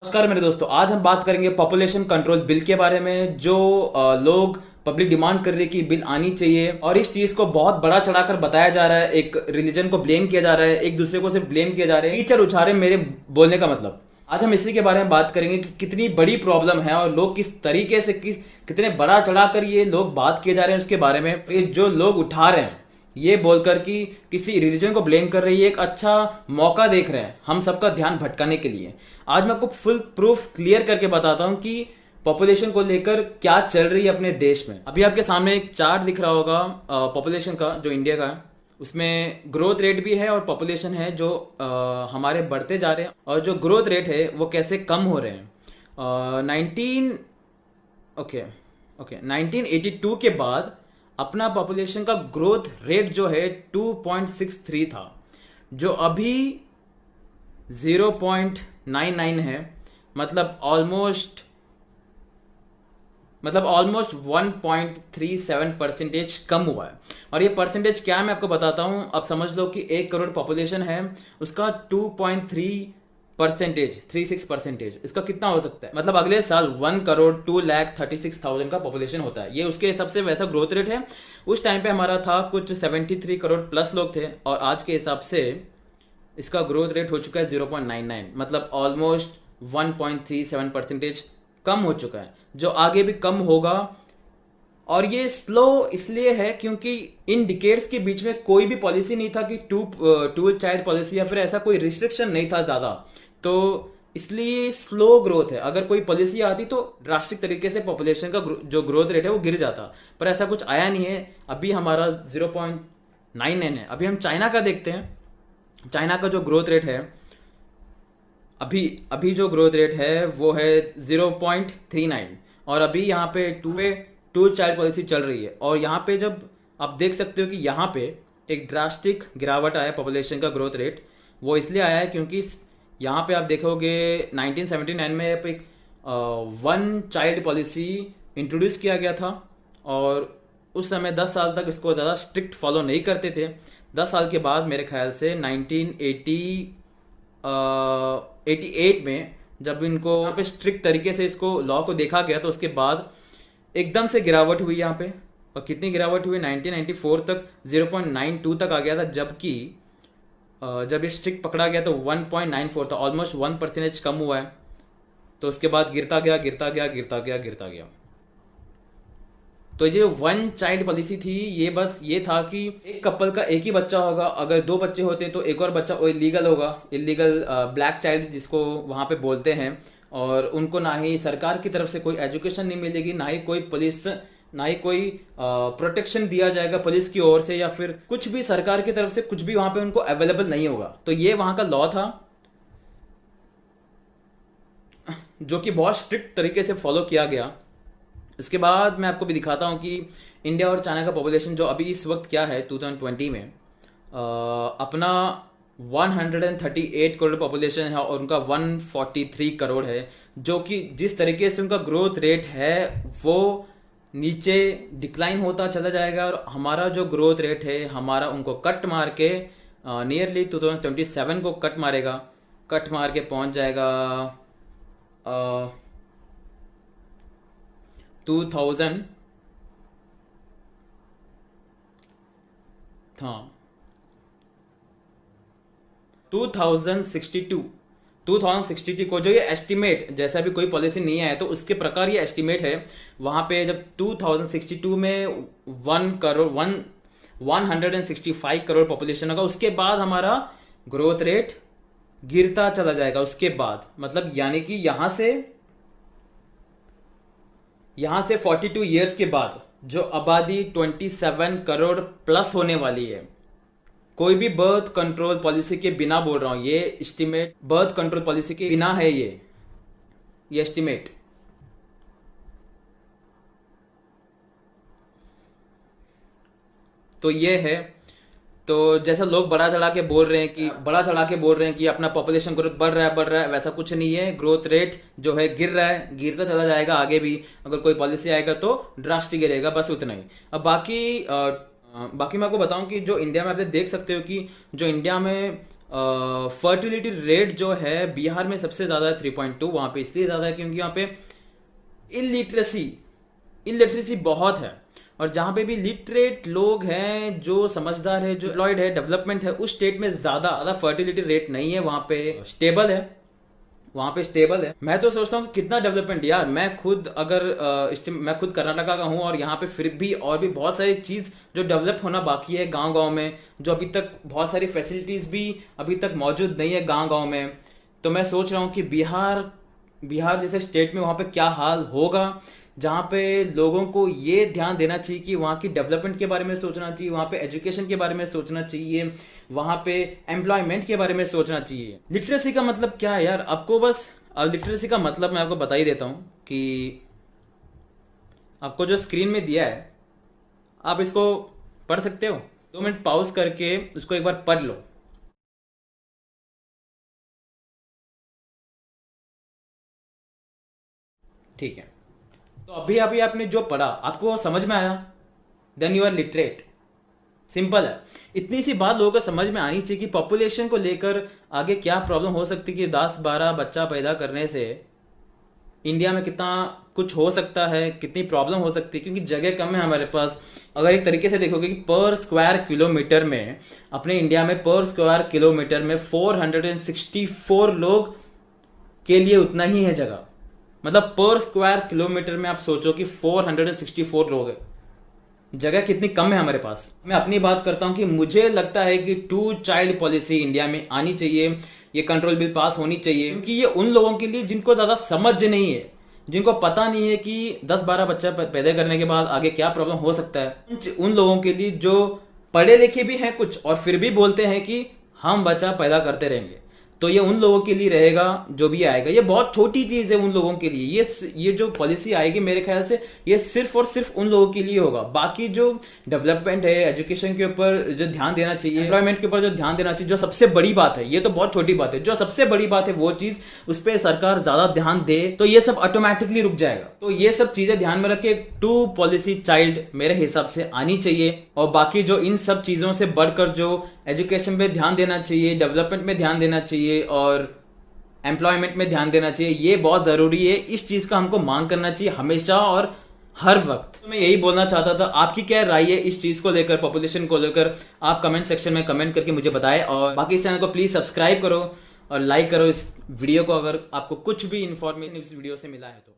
नमस्कार मेरे दोस्तों, आज हम बात करेंगे पॉपुलेशन कंट्रोल बिल के बारे में जो लोग पब्लिक डिमांड कर रही है कि बिल आनी चाहिए। और इस चीज को बहुत बड़ा चढ़ाकर बताया जा रहा है, एक रिलीजन को ब्लेम किया जा रहा है, एक दूसरे को सिर्फ ब्लेम किया जा रहा है। टीचर उछारे मेरे बोलने का मतलब। आज हम इसी के बारे में बात करेंगे कि कितनी बड़ी प्रॉब्लम है और लोग किस तरीके से कितने बड़ा चढ़ाकर ये लोग बात किए जा रहे हैं उसके बारे में। ये जो लोग उठा रहे हैं ये बोलकर कि किसी रिलीजन को ब्लेम कर रही है, एक अच्छा मौका देख रहे हैं हम सबका ध्यान भटकाने के लिए। आज मैं आपको फुल प्रूफ क्लियर करके बताता हूं कि पॉपुलेशन को लेकर क्या चल रही है अपने देश में। अभी आपके सामने एक चार्ट दिख रहा होगा पॉपुलेशन का, जो इंडिया का है। उसमें ग्रोथ रेट भी है और पॉपुलेशन है जो हमारे बढ़ते जा रहे हैं, और जो ग्रोथ रेट है वो कैसे कम हो रहे हैं। 1982 के बाद अपना पॉपुलेशन का ग्रोथ रेट जो है 2.63 था, जो अभी 0.99 है। मतलब ऑलमोस्ट 1.37% कम हुआ है। और ये परसेंटेज क्या है मैं आपको बताता हूं। अब समझ लो कि 1 करोड़ पॉपुलेशन है, उसका 2.36% इसका कितना हो सकता है। मतलब अगले साल 1,02,36,000 का पॉपुलेशन होता है। ये उसके हिसाब से वैसा ग्रोथ रेट है। उस टाइम पे हमारा था कुछ 73 करोड़ प्लस लोग थे, और आज के हिसाब से इसका ग्रोथ रेट हो चुका है 0.99। मतलब ऑलमोस्ट 1.37% कम हो चुका है, जो आगे भी कम होगा। और ये स्लो इसलिए है क्योंकि इन डिकेड्स के बीच में कोई भी पॉलिसी नहीं था कि टू चाइल्ड पॉलिसी या फिर ऐसा कोई रिस्ट्रिक्शन नहीं था ज़्यादा, तो इसलिए स्लो ग्रोथ है। अगर कोई पॉलिसी आती तो ड्रास्टिक तरीके से पॉपुलेशन का जो ग्रोथ रेट है वो गिर जाता, पर ऐसा कुछ आया नहीं है। अभी हमारा 0.99 है। अभी हम चाइना का देखते हैं। चाइना का जो ग्रोथ रेट है अभी जो ग्रोथ रेट है वो है 0.39, और अभी यहाँ पे टू चाइल्ड पॉलिसी चल रही है। और यहाँ पे जब आप देख सकते हो कि यहाँ पे एक ड्रास्टिक गिरावट आया पॉपुलेशन का ग्रोथ रेट, वो इसलिए आया है क्योंकि यहाँ पे आप देखोगे 1979 में एक वन चाइल्ड पॉलिसी इंट्रोड्यूस किया गया था, और उस समय 10 साल तक इसको ज़्यादा स्ट्रिक्ट फॉलो नहीं करते थे। 10 साल के बाद मेरे ख्याल से 1988 में जब इनको यहाँ पे स्ट्रिक्ट तरीके से इसको लॉ को देखा गया, तो उसके बाद एकदम से गिरावट हुई यहाँ पे। और कितनी गिरावट हुई, 1994 तक 0.92 तक आ गया था, जबकि जब ये स्ट्रिक्ट पकड़ा गया तो 1.94 था। ऑलमोस्ट 1% कम हुआ है। तो उसके बाद गिरता गया गिरता गया गिरता गया गिरता गया। तो ये वन चाइल्ड पॉलिसी थी, ये बस ये था कि एक कपल का एक ही बच्चा होगा। अगर 2 बच्चे होते तो एक और बच्चा इलीगल होगा, इलीगल ब्लैक चाइल्ड जिसको वहाँ पे बोलते हैं। और उनको ना ही सरकार की तरफ से कोई एजुकेशन नहीं मिलेगी, ना ही कोई पुलिस, ना ही कोई प्रोटेक्शन दिया जाएगा पुलिस की ओर से, या फिर कुछ भी सरकार की तरफ से कुछ भी वहाँ पे उनको अवेलेबल नहीं होगा। तो ये वहाँ का लॉ था जो कि बहुत स्ट्रिक्ट तरीके से फॉलो किया गया। इसके बाद मैं आपको भी दिखाता हूँ कि इंडिया और चाइना का पॉपुलेशन जो अभी इस वक्त क्या है 2020 में। अपना 138 करोड़ पॉपुलेशन है और उनका 143 करोड़ है, जो कि जिस तरीके से उनका ग्रोथ रेट है वो नीचे डिक्लाइन होता चला जाएगा। और हमारा जो ग्रोथ रेट है हमारा उनको कट मार के नियरली 2027 को कट मार के पहुंच जाएगा 2000 हाँ 2062 को, जो ये एस्टिमेट, जैसा भी कोई पॉलिसी नहीं आया तो उसके प्रकार ये एस्टिमेट है। वहाँ पे जब 2062 में 165 करोड़ पॉपुलेशन होगा, उसके बाद हमारा ग्रोथ रेट गिरता चला जाएगा। उसके बाद मतलब यानी कि यहाँ से 42 ईयर्स के बाद जो आबादी 27 करोड़ प्लस होने वाली है। कोई भी बर्थ कंट्रोल पॉलिसी के बिना बोल रहा हूं, ये एस्टिमेट बर्थ कंट्रोल पॉलिसी के बिना है ये एस्टिमेट। तो ये है। तो जैसा लोग बड़ा चढ़ा के बोल रहे हैं कि अपना पॉपुलेशन ग्रोथ बढ़ रहा है, वैसा कुछ नहीं है। ग्रोथ रेट जो है गिर रहा है, गिरता चला जाएगा आगे भी। अगर कोई पॉलिसी आएगा तो ड्रास्टिक गिरेगा, बस उतना ही। अब बाकी मैं आपको बताऊं कि जो इंडिया में आप देख सकते हो कि जो इंडिया में फर्टिलिटी रेट जो है बिहार में सबसे ज़्यादा है 3.2। वहाँ पे इसलिए ज़्यादा है क्योंकि वहाँ पे इलिटरेसी बहुत है। और जहाँ पे भी लिटरेट लोग हैं, जो समझदार है, जो एम्प्लॉयड है, डेवलपमेंट है, उस स्टेट में ज़्यादा फर्टिलिटी रेट नहीं है। वहाँ पे स्टेबल है, वहाँ पे स्टेबल है। मैं तो सोचता हूँ कि कितना डेवलपमेंट यार। मैं खुद मैं खुद कर्नाटका का हूँ और यहाँ पे फिर भी और भी बहुत सारी चीज़ जो डेवलप होना बाकी है गांव गांव में, जो अभी तक बहुत सारी फैसिलिटीज़ भी अभी तक मौजूद नहीं है गांव गांव में। तो मैं सोच रहा हूँ कि बिहार जैसे स्टेट में वहाँ पे क्या हाल होगा, जहाँ पे लोगों को ये ध्यान देना चाहिए कि वहाँ की डेवलपमेंट के बारे में सोचना चाहिए, वहाँ पे एजुकेशन के बारे में सोचना चाहिए, वहाँ पे एम्प्लॉयमेंट के बारे में सोचना चाहिए। लिटरेसी का मतलब क्या है यार? आपको बस लिटरेसी का मतलब मैं आपको बता ही देता हूँ कि आपको जो स्क्रीन में दिया है आप इसको पढ़ सकते हो। 2 मिनट पॉज करके उसको एक बार पढ़ लो। ठीक है, तो अभी आपने जो पढ़ा आपको समझ में आया, then you are literate. Simple है। इतनी सी बात लोगों को समझ में आनी चाहिए कि पॉपुलेशन को लेकर आगे क्या प्रॉब्लम हो सकती है कि 10-12 बच्चा पैदा करने से इंडिया में कितना कुछ हो सकता है, कितनी प्रॉब्लम हो सकती है, क्योंकि जगह कम है हमारे पास। अगर एक तरीके से देखोगे कि पर स्क्वायर किलोमीटर में, अपने इंडिया में पर स्क्वायर किलोमीटर में 464 लोग के लिए उतना ही है जगह। मतलब पर स्क्वायर किलोमीटर में आप सोचो कि 464 लोग हैं, जगह कितनी कम है हमारे पास। मैं अपनी बात करता हूं कि मुझे लगता है कि 2 चाइल्ड पॉलिसी इंडिया में आनी चाहिए, ये कंट्रोल बिल पास होनी चाहिए, क्योंकि ये उन लोगों के लिए जिनको ज्यादा समझ नहीं है, जिनको पता नहीं है कि 10-12 बच्चा पैदा करने के बाद आगे क्या प्रॉब्लम हो सकता है, उन लोगों के लिए जो पढ़े लिखे भी हैं कुछ और फिर भी बोलते हैं कि हम बच्चा पैदा करते रहेंगे, तो ये उन लोगों के लिए रहेगा जो भी आएगा। ये बहुत छोटी चीज है उन लोगों के लिए। ये जो पॉलिसी आएगी मेरे ख्याल से ये सिर्फ और सिर्फ उन लोगों के लिए होगा। बाकी जो डेवलपमेंट है, एजुकेशन के ऊपर जो ध्यान देना चाहिए, एम्प्लॉयमेंट के ऊपर जो ध्यान देना चाहिए, जो सबसे बड़ी बात है, ये तो बहुत छोटी बात है, जो सबसे बड़ी बात है वो चीज उस पर सरकार ज्यादा ध्यान दे तो ये सब ऑटोमेटिकली रुक जाएगा। तो ये सब चीजें ध्यान में रख के 2 पॉलिसी चाइल्ड मेरे हिसाब से आनी चाहिए। और बाकी जो इन सब चीजों से बढ़कर जो एजुकेशन पे ध्यान देना चाहिए, डेवलपमेंट में ध्यान देना चाहिए और एम्प्लॉयमेंट में ध्यान देना चाहिए, ये बहुत जरूरी है। इस चीज का हमको मांग करना चाहिए हमेशा और हर वक्त। तो मैं यही बोलना चाहता था। आपकी क्या राय है इस चीज को लेकर, पॉपुलेशन को लेकर? आप कमेंट सेक्शन में कमेंट करके मुझे बताएं। और बाकी इस चैनल को प्लीज सब्सक्राइब करो और लाइक करो इस वीडियो को, अगर आपको कुछ भी इंफॉर्मेशन इस वीडियो से मिला है तो।